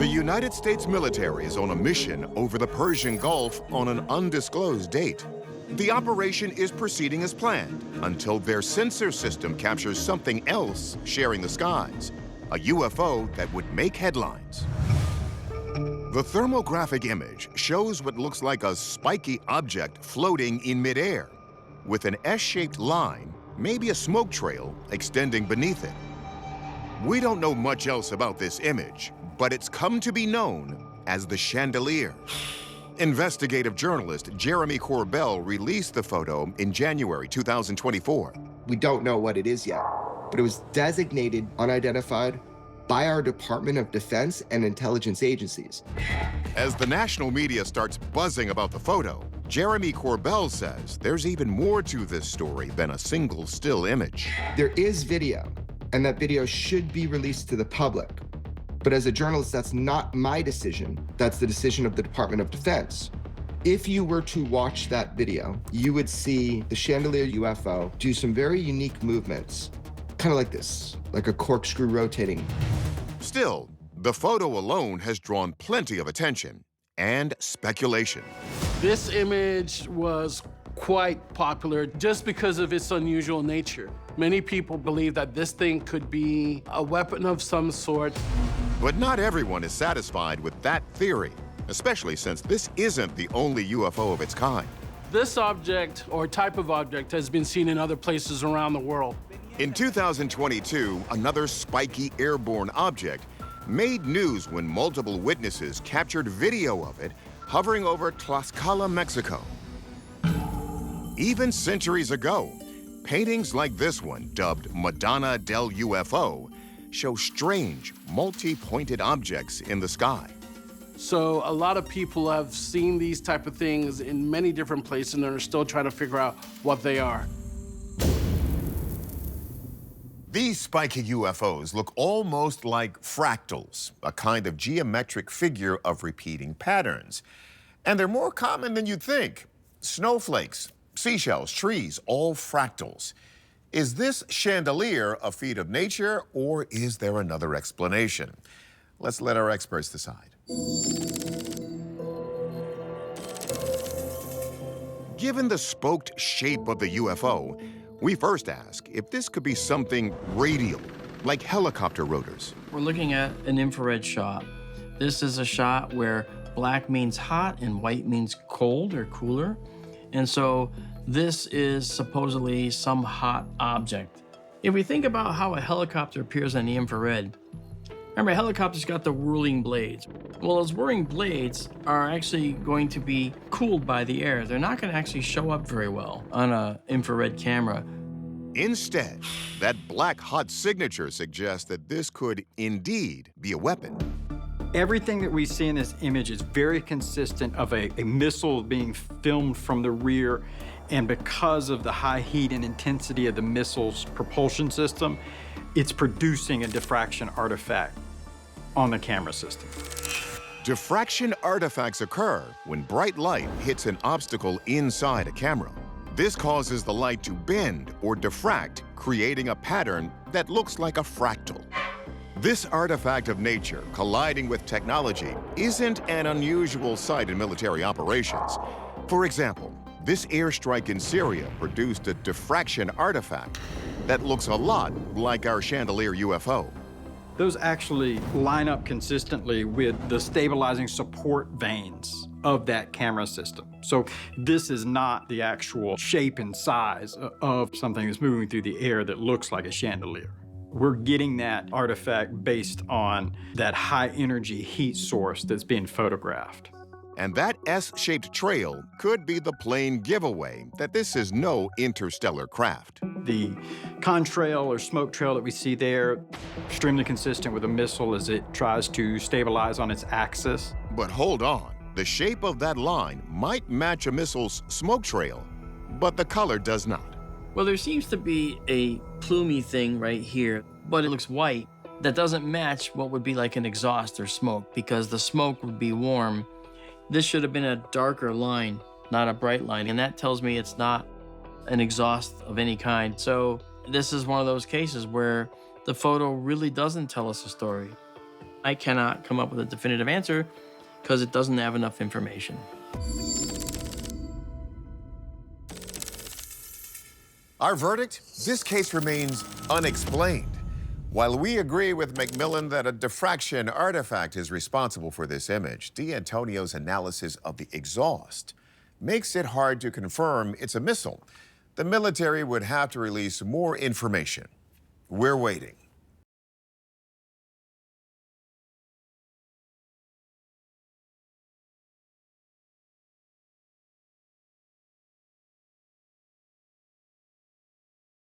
The United States military is on a mission over the Persian Gulf on an undisclosed date. The operation is proceeding as planned until their sensor system captures something else sharing the skies, a UFO that would make headlines. The thermographic image shows what looks like a spiky object floating in midair, with an S-shaped line, maybe a smoke trail, extending beneath it. We don't know much else about this image, but it's come to be known as the Chandelier. Investigative journalist Jeremy Corbell released the photo in January 2024. We don't know what it is yet, but it was designated unidentified by our Department of Defense and intelligence agencies. As the national media starts buzzing about the photo, Jeremy Corbell says there's even more to this story than a single still image. There is video, and that video should be released to the public. But as a journalist, that's not my decision. That's the decision of the Department of Defense. If you were to watch that video, you would see the Chandelier UFO do some very unique movements, kind of like this, like a corkscrew rotating. Still, the photo alone has drawn plenty of attention and speculation. This image was quite popular just because of its unusual nature. Many people believe that this thing could be a weapon of some sort. But not everyone is satisfied with that theory, especially since this isn't the only UFO of its kind. This object, or type of object, has been seen in other places around the world. In 2022, another spiky airborne object made news when multiple witnesses captured video of it hovering over Tlaxcala, Mexico. Even centuries ago, paintings like this one, dubbed Madonna del UFO, show strange, multi-pointed objects in the sky. So a lot of people have seen these type of things in many different places and are still trying to figure out what they are. These spiky UFOs look almost like fractals, a kind of geometric figure of repeating patterns. And they're more common than you'd think. Snowflakes, seashells, trees, all fractals. Is this chandelier a feat of nature, or is there another explanation? Let's let our experts decide. Given the spoked shape of the UFO, we first ask if this could be something radial, like helicopter rotors. We're looking at an infrared shot. This is a shot where black means hot and white means cold or cooler. And so this is supposedly some hot object. If we think about how a helicopter appears on the infrared, remember, a helicopter's got the whirling blades. Well, those whirling blades are actually going to be cooled by the air. They're not going to actually show up very well on an infrared camera. Instead, that black hot signature suggests that this could indeed be a weapon. Everything that we see in this image is very consistent of a missile being filmed from the rear, and because of the high heat and intensity of the missile's propulsion system, it's producing a diffraction artifact on the camera system. Diffraction artifacts occur when bright light hits an obstacle inside a camera. This causes the light to bend or diffract, creating a pattern that looks like a fractal. This artifact of nature colliding with technology isn't an unusual sight in military operations. For example, this airstrike in Syria produced a diffraction artifact that looks a lot like our Chandelier UFO. Those actually line up consistently with the stabilizing support vanes of that camera system. So this is not the actual shape and size of something that's moving through the air that looks like a chandelier. We're getting that artifact based on that high energy heat source that's being photographed. And that S-shaped trail could be the plain giveaway that this is no interstellar craft. The contrail or smoke trail that we see there, extremely consistent with a missile as it tries to stabilize on its axis. But hold on, the shape of that line might match a missile's smoke trail, but the color does not. Well, there seems to be a plumy thing right here, but it looks white. That doesn't match what would be like an exhaust or smoke, because the smoke would be warm. This should have been a darker line, not a bright line, and that tells me it's not an exhaust of any kind. So this is one of those cases where the photo really doesn't tell us a story. I cannot come up with a definitive answer because it doesn't have enough information. Our verdict? This case remains unexplained. While we agree with McMillan that a diffraction artifact is responsible for this image, D'Antonio's analysis of the exhaust makes it hard to confirm it's a missile. The military would have to release more information. We're waiting.